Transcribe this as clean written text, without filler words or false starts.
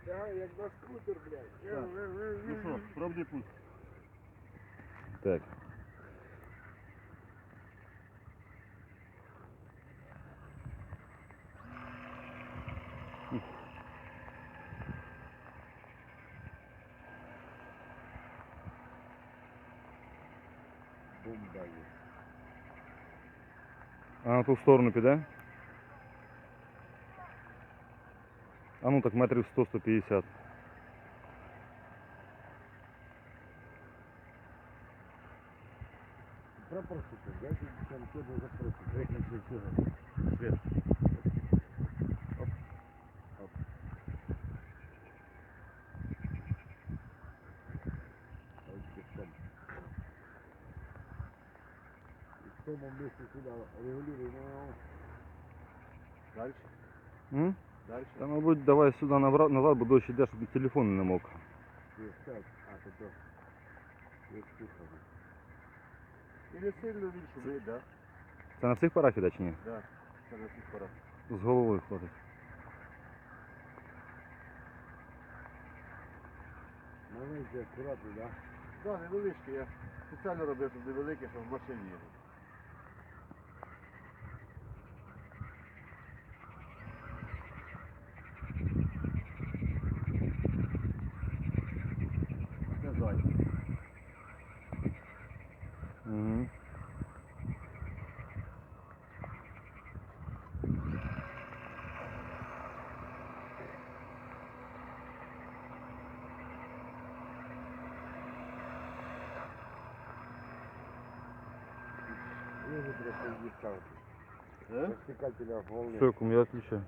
Да, як на скутер, блядь. Так. Ну що, пробуй пусть. Так. Бомба є. А на ту сторону піде? А ну так метрів 100-150. Прапорщики, я там тебе запросив. Виключи цього. Свет. И в том месте сюда регулируем. Дальше. М? Дальше. Та, мабуть, давай сюди назад, бо дощ іде, щоб телефон не мог. То я слухав. І не сильно він шумить, да? Це на всіх парах іде чи ні? Да. Це на всіх порах. З головою ходить. Маленький, акуратний, да? Да, невеличкий. Я спеціально робив, щоб невеликий, щоб в машині їхав. Це зайчик. Угу. Ниже просто дискаунт. Е? Розтікателя волни. Все, кум, я відключаю.